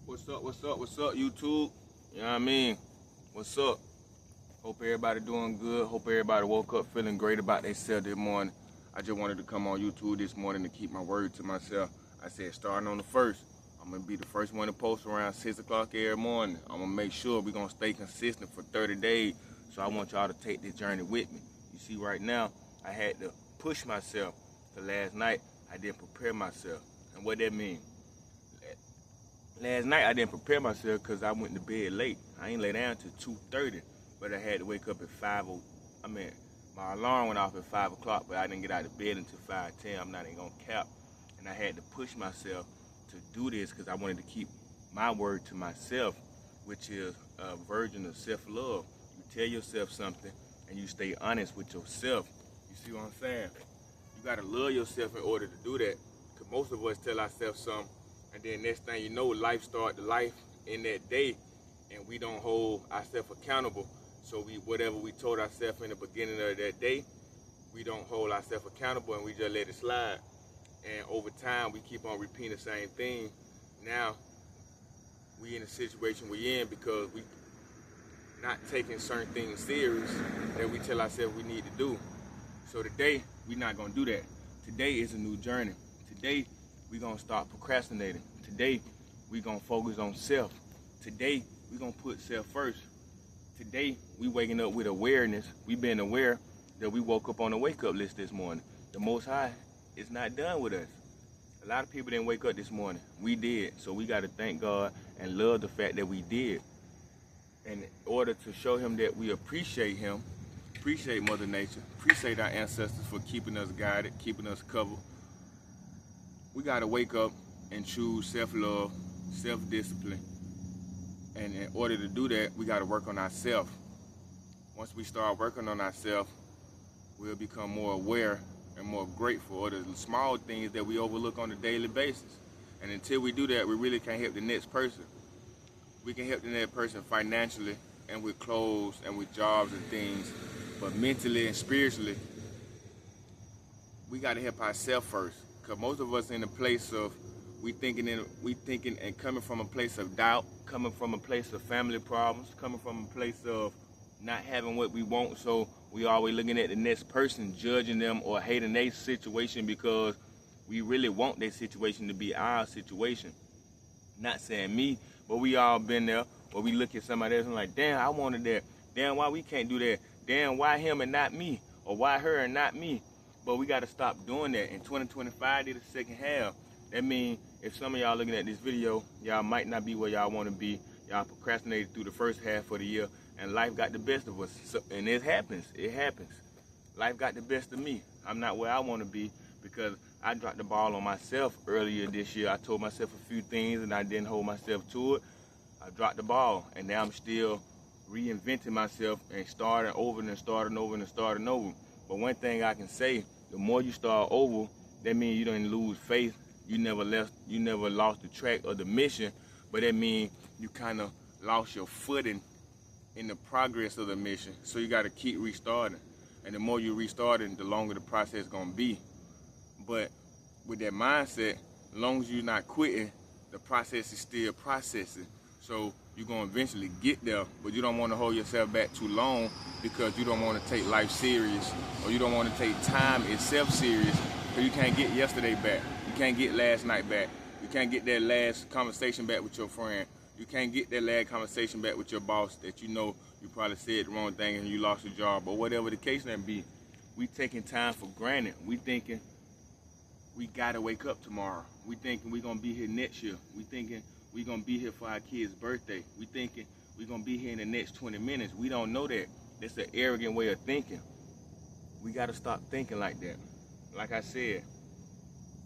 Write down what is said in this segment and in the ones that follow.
What's up, YouTube? You know what I mean? What's up? Hope everybody doing good. Hope everybody woke up feeling great about themselves this morning. I just wanted to come on YouTube this morning to keep my word to myself. I said starting on the 1st, I'm going to be the first one to post around 6 o'clock every morning. I'm going to make sure we're going to stay consistent for 30 days. So I want y'all to take this journey with me. You see, right now, I had to push myself. So last night, I didn't prepare myself. And what that mean? Last night I didn't prepare myself because I went to bed late. I ain't lay down till 2:30, but I had to wake up at 5:00. My alarm went off at 5 o'clock, but I didn't get out of bed until 5:10. I'm not even gonna cap. And I had to push myself to do this because I wanted to keep my word to myself, which is a version of self-love. You tell yourself something and you stay honest with yourself. You see what I'm saying? You gotta love yourself in order to do that. Because most of us tell ourselves something, and then next thing you know, life start to life in that day, and we don't hold ourselves accountable. So whatever we told ourselves in the beginning of that day, we don't hold ourselves accountable, and we just let it slide. And over time, we keep on repeating the same thing. Now, we in the situation we in because we not taking certain things serious that we tell ourselves we need to do. So today, we're not gonna do that. Today is a new journey. Today, we're gonna start procrastinating. Today, we're gonna focus on self. Today, we're gonna put self first. Today, we waking up with awareness. We been aware that we woke up on the wake-up list this morning. The Most High is not done with us. A lot of people didn't wake up this morning. We did, so we gotta thank God and love the fact that we did. And in order to show him that we appreciate him, appreciate Mother Nature, appreciate our ancestors for keeping us guided, keeping us covered, we gotta wake up and choose self-love, self-discipline. And in order to do that, we gotta work on ourselves. Once we start working on ourselves, we'll become more aware and more grateful for the small things that we overlook on a daily basis. And until we do that, we really can't help the next person. We can help the next person financially and with clothes and with jobs and things, but mentally and spiritually, we gotta help ourselves first. Because most of us in a place of we thinking and coming from a place of doubt, coming from a place of family problems, coming from a place of not having what we want. So we always looking at the next person, judging them or hating their situation because we really want their situation to be our situation. Not saying me, but we all been there where we look at somebody else and like, damn, I wanted that. Damn, why we can't do that? Damn, why him and not me? Or why her and not me? But we got to stop doing that. In 2025, did the second half. That means if some of y'all looking at this video, y'all might not be where y'all want to be. Y'all procrastinated through the first half of the year, and life got the best of us. So, and it happens. It happens. Life got the best of me. I'm not where I want to be because I dropped the ball on myself earlier this year. I told myself a few things, and I didn't hold myself to it. I dropped the ball, and now I'm still reinventing myself and starting over and starting over and starting over. But one thing I can say, the more you start over, that means you don't lose faith. You never lost the track of the mission, but that means you kind of lost your footing in the progress of the mission. So you got to keep restarting. And the more you restarting, the longer the process is going to be. But with that mindset, as long as you're not quitting, the process is still processing. So you're going to eventually get there, but you don't want to hold yourself back too long because you don't want to take life serious, or you don't want to take time itself serious, because you can't get yesterday back. You can't get last night back. You can't get that last conversation back with your friend. You can't get that last conversation back with your boss that you know you probably said the wrong thing and you lost your job, or whatever the case may be. We taking time for granted. We thinking we gotta wake up tomorrow. We thinking we gonna be here next year. We thinking we gonna be here for our kid's birthday. We thinking we gonna be here in the next 20 minutes. We don't know that. That's an arrogant way of thinking. We gotta stop thinking like that. Like I said,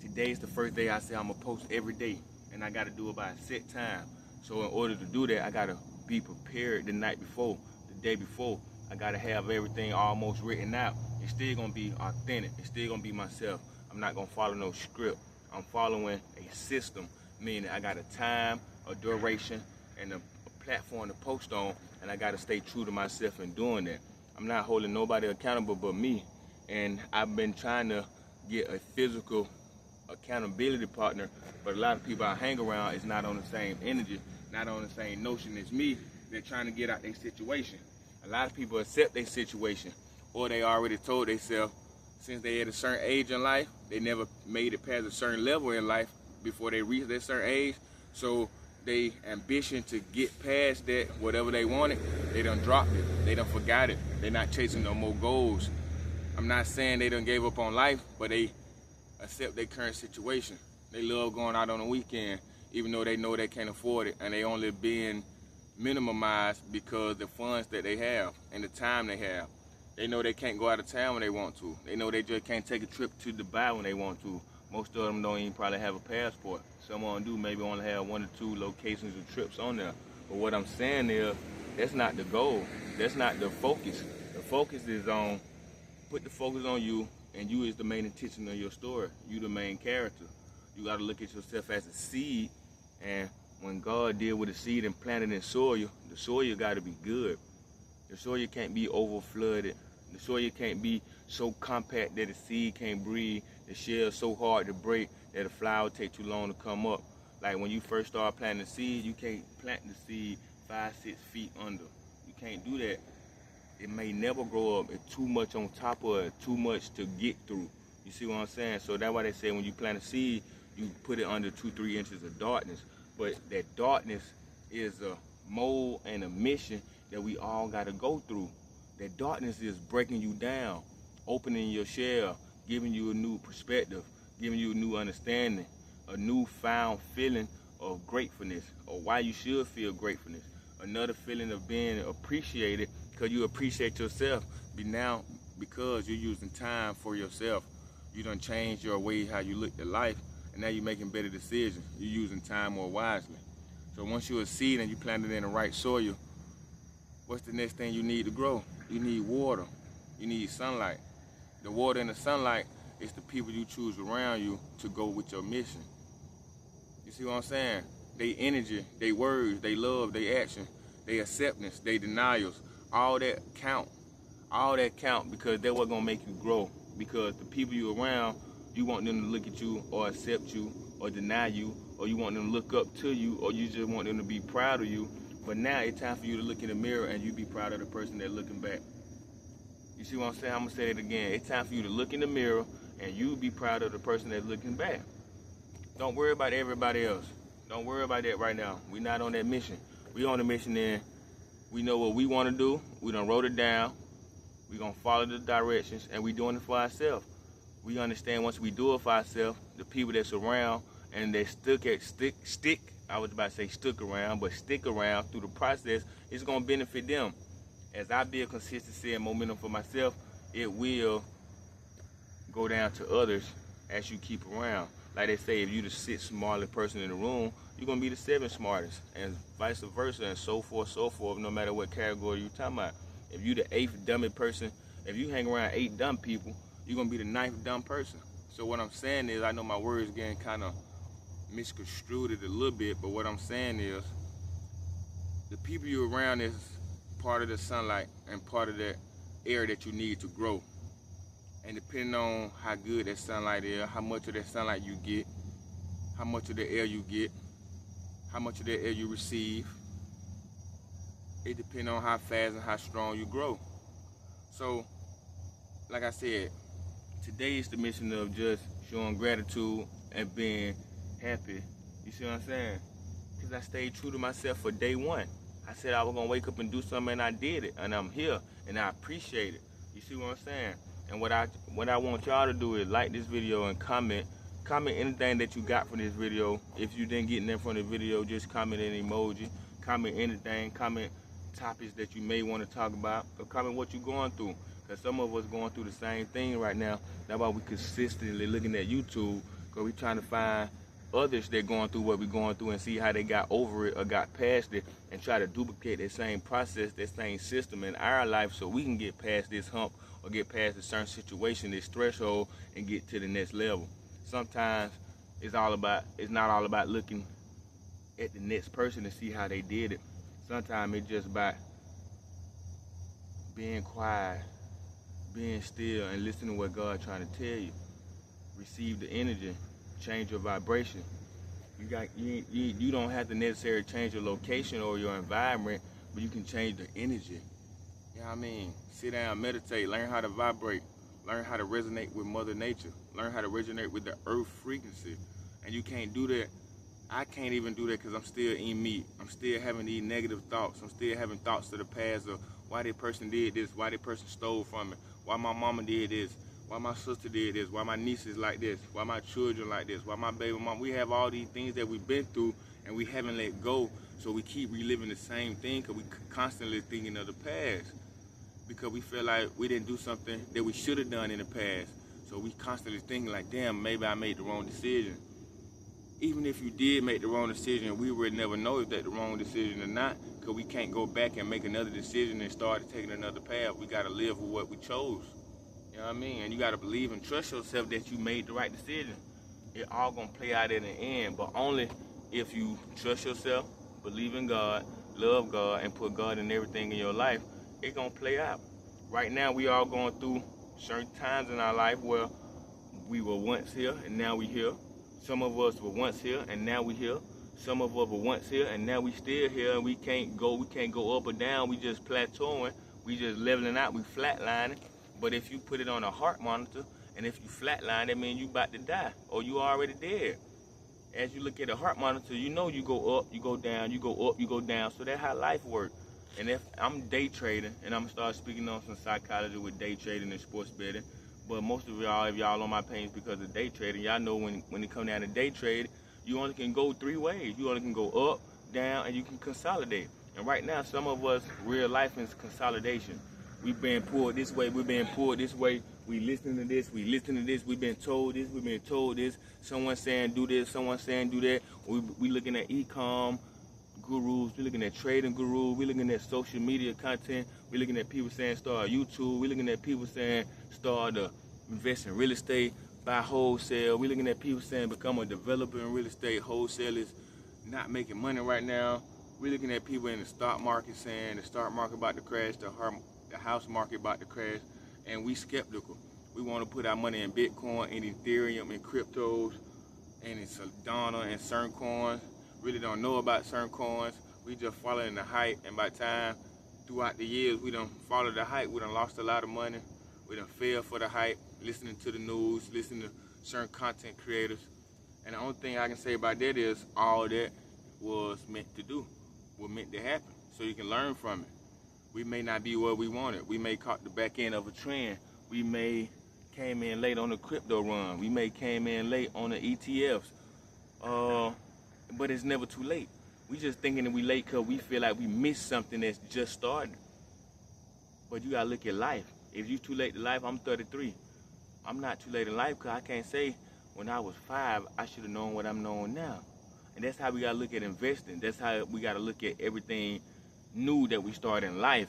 today's the first day I say I'm gonna post every day, and I gotta do it by a set time. So in order to do that, I gotta be prepared the night before, the day before. I gotta have everything almost written out. It's still gonna be authentic. It's still gonna be myself. I'm not gonna follow no script. I'm following a system, meaning I got a time, a duration, and a platform to post on, and I gotta stay true to myself in doing that. I'm not holding nobody accountable but me, and I've been trying to get a physical accountability partner, but a lot of people I hang around is not on the same energy, not on the same notion as me. They're trying to get out their situation. A lot of people accept their situation, or they already told themselves since they at a certain age in life, they never made it past a certain level in life before they reach that certain age. So they ambition to get past that, whatever they wanted, they done dropped it. They done forgot it. They're not chasing no more goals. I'm not saying they done gave up on life, but they accept their current situation. They love going out on the weekend, even though they know they can't afford it, and they only being minimized because the funds that they have and the time they have. They know they can't go out of town when they want to. They know they just can't take a trip to Dubai when they want to. Most of them don't even probably have a passport. Some of them do maybe only have 1 or 2 locations or trips on there. But what I'm saying is, that's not the goal. That's not the focus. The focus is on, put the focus on you, and you is the main intention of your story. You the main character. You got to look at yourself as a seed, and when God deal with the seed and planted in soil, the soil got to be good. The soil can't be over flooded. The soil can't be so compact that the seed can't breathe. The shell so hard to break that the flower take too long to come up. Like when you first start planting the seed, you can't plant the seed 5, 6 feet under. You can't do that. It may never grow up. It's too much on top of it, too much to get through. You see what I'm saying? So that's why they say when you plant a seed, you put it under 2, 3 inches of darkness. But that darkness is a mold and a mission that we all got to go through. That darkness is breaking you down, opening your shell, giving you a new perspective, giving you a new understanding, a newfound feeling of gratefulness, or why you should feel gratefulness. Another feeling of being appreciated because you appreciate yourself now because you're using time for yourself. You done changed your way how you look at life, and now you're making better decisions. You're using time more wisely. So once you're a seed and you plant it in the right soil, what's the next thing you need to grow? You need water. You need sunlight. The water and the sunlight is the people you choose around you to go with your mission. You see what I'm saying? They energy, they words, they love, they action, they acceptance, they denials, all that count. All that count because that's what's gonna make you grow. Because the people you around, you want them to look at you or accept you or deny you, or you want them to look up to you, or you just want them to be proud of you. But now it's time for you to look in the mirror and you be proud of the person that's looking back. You see what I'm saying? I'm gonna say it again. It's time for you to look in the mirror and you be proud of the person that's looking back. Don't worry about everybody else. Don't worry about that right now. We're not on that mission. We on the mission then. We know what we want to do. We done wrote it down. We're going to follow the directions, and we doing it for ourselves. We understand once we do it for ourselves, the people that's around and they stick, I was about to say stick around, but stick around through the process, it's going to benefit them. As I build consistency and momentum for myself, it will go down to others as you keep around. Like they say, if you the 6th smartest person in the room, you're going to be the 7th smartest, and vice versa, and so forth, no matter what category you're talking about. If you the 8th dumbest person, if you hang around 8 dumb people, you're going to be the 9th dumb person. So what I'm saying is, I know my words getting kind of misconstrued a little bit, but what I'm saying is, the people you're around is part of the sunlight and part of that air that you need to grow. And depending on how good that sunlight is, how much of that sunlight you get, how much of the air you get, how much of that air you receive, it depends on how fast and how strong you grow. So, like I said, today is the mission of just showing gratitude and being happy. You see what I'm saying? Because I stayed true to myself for day one. I said I was going to wake up and do something, and I did it. And I'm here, and I appreciate it. You see what I'm saying? And what I want y'all to do is like this video and comment. Comment anything that you got from this video. If you didn't get nothing from the video, just comment an emoji. Comment anything. Comment topics that you may want to talk about. Or comment what you're going through. Because some of us going through the same thing right now. That's why we consistently looking at YouTube. Because we're trying to find others that going through what we're going through and see how they got over it or got past it. And try to duplicate that same process, that same system in our life so we can get past this hump or get past a certain situation, this threshold, and get to the next level. Sometimes it's not all about looking at the next person to see how they did it. Sometimes it's just about being quiet, being still, and listening to what God's trying to tell you. Receive the energy, change your vibration. You don't have to necessarily change your location or your environment, but you can change the energy. You know what I mean? Sit down, meditate, learn how to vibrate, learn how to resonate with Mother Nature, learn how to resonate with the earth frequency. And you can't do that. I can't even do that because I'm still eating meat. I'm still having these negative thoughts. I'm still having thoughts of the past of why that person did this, why that person stole from me, why my mama did this, why my sister did this, why my niece is like this, why my children like this, why my baby mom. We have all these things that we've been through and we haven't let go. So we keep reliving the same thing because we constantly thinking of the past. Because we feel like we didn't do something that we should have done in the past. So we constantly thinking like, damn, maybe I made the wrong decision. Even if you did make the wrong decision, we would never know if that's the wrong decision or not, because we can't go back and make another decision and start taking another path. We got to live with what we chose. You know what I mean? And you got to believe and trust yourself that you made the right decision. It all going to play out in the end, but only if you trust yourself, believe in God, love God, and put God in everything in your life, it's going to play out. Right now, we all going through certain times in our life where we were once here and now we here. Some of us were once here and now we here. Some of us were once here and now we still here. We can't go up or down. We just plateauing. We just leveling out. We flatlining. But if you put it on a heart monitor and if you flatline, that means you about to die or you already dead. As you look at a heart monitor, you know you go up, you go down, you go up, you go down. So that's how life works. And if I'm day trading, and I'm gonna start speaking on some psychology with day trading and sports betting, but most of y'all, if y'all on my page because of day trading, y'all know when it come down to day trade, you only can go three ways. You only can go up, down, and you can consolidate. And right now, some of us, real life is consolidation. We've been pulled this way, we've been pulled this way. We listen to this, we listen to this, we've been told this, we've been told this. Someone saying do this, someone saying do that. We looking at e-com gurus, we looking at trading gurus, we looking at social media content, we looking at people saying start YouTube, we looking at people saying start to invest in real estate, buy wholesale, we looking at people saying become a developer in real estate, wholesale is not making money right now. We looking at people in the stock market saying the stock market about to crash, the house market about to crash, and we skeptical. We want to put our money in Bitcoin, in Ethereum, in cryptos, and in Solana and certain coins. Really don't know about certain coins. We just following the hype, and by the time throughout the years we done followed the hype, we done lost a lot of money. We done fell for the hype, listening to the news, listening to certain content creators. And the only thing I can say about that is all that was meant to do, was meant to happen, so you can learn from it. We may not be where we wanted. We may caught the back end of a trend. We may came in late on the crypto run. We may came in late on the ETFs. But it's never too late. We just thinking that we late because we feel like we missed something that's just starting. But you gotta look at life. If you too late to life, I'm 33. I'm not too late in life because I can't say when I was 5, I should have known what I'm knowing now. And that's how we gotta look at investing. That's how we gotta look at everything new that we start in life.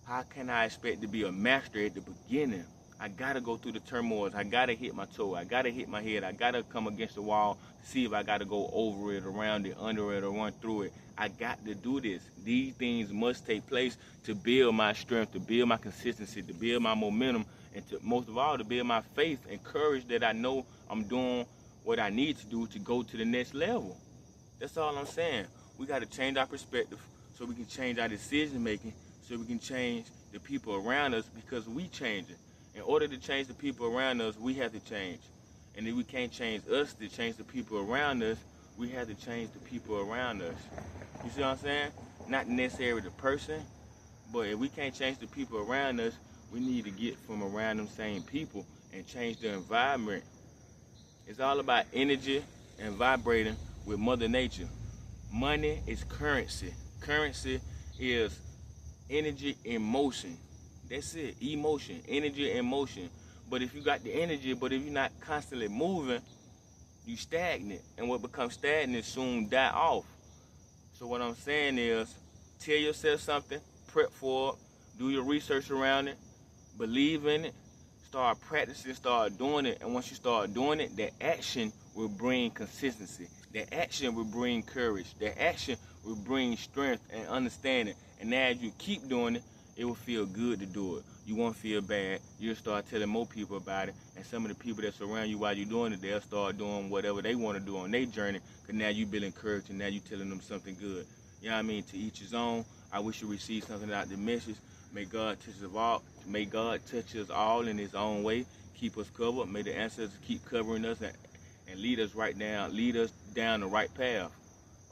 How can I expect to be a master at the beginning? I gotta go through the turmoils. I gotta hit my toe. I gotta hit my head. I gotta come against the wall to see if I gotta go over it, around it, under it, or run through it. I got to do this. These things must take place to build my strength, to build my consistency, to build my momentum, and to, most of all, to build my faith and courage that I know I'm doing what I need to do to go to the next level. That's all I'm saying. We gotta change our perspective so we can change our decision making, so we can change the people around us because we changing. In order to change the people around us, we have to change. And if we can't change us to change the people around us, we have to change the people around us. You see what I'm saying? Not necessarily the person, but if we can't change the people around us, we need to get from around them same people and change the environment. It's all about energy and vibrating with Mother Nature. Money is currency. Currency is energy in motion. That's it, emotion, energy and motion. But if you got the energy, but if you're not constantly moving, you stagnant. And what becomes stagnant soon die off. So what I'm saying is, tell yourself something, prep for it, do your research around it, believe in it, start practicing, start doing it. And once you start doing it, the action will bring consistency. The action will bring courage. The action will bring strength and understanding. And as you keep doing it, it will feel good to do it. you won't feel bad. You'll start telling more people about it. And some of the people that surround you while you're doing it, they'll start doing whatever they want to do on their journey. Because now you've been encouraged and now you're telling them something good. You know what I mean? To each his own. I wish you received something out of the message. May God touch us all. May God touch us all in his own way. Keep us covered. May the ancestors keep covering us and lead us lead us down the right path.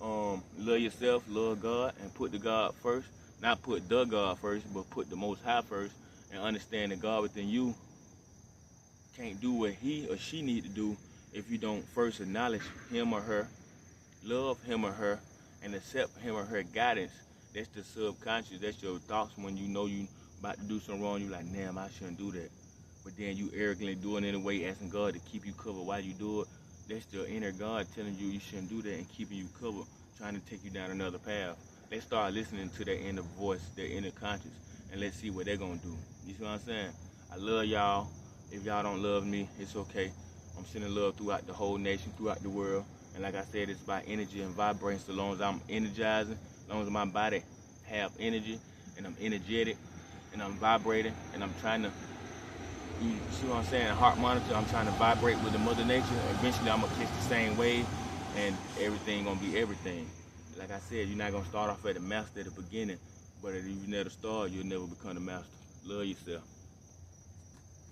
Love yourself, love God, and put the God first. Not put the God first, but put the Most High first, and understand that God within you can't do what he or she need to do if you don't first acknowledge him or her, love him or her, and accept him or her guidance. That's the subconscious. That's your thoughts when you know you about to do something wrong. You like, damn, I shouldn't do that. But then you arrogantly do it anyway, asking God to keep you covered while you do it. That's your inner God telling you you shouldn't do that and keeping you covered, trying to take you down another path. Let's start listening to their inner voice, their inner conscience, and let's see what they're going to do. You see what I'm saying? I love y'all. If y'all don't love me, it's okay. I'm sending love throughout the whole nation, throughout the world. And like I said, it's about energy and vibrating. So long as I'm energizing, as long as my body have energy, and I'm energetic, and I'm vibrating, and I'm trying to, you see what I'm saying, heart monitor, I'm trying to vibrate with the Mother Nature. Eventually, I'm going to catch the same wave, and everything going to be everything. Like I said, you're not going to start off at the master at the beginning, but if you never start, you'll never become the master. Love yourself.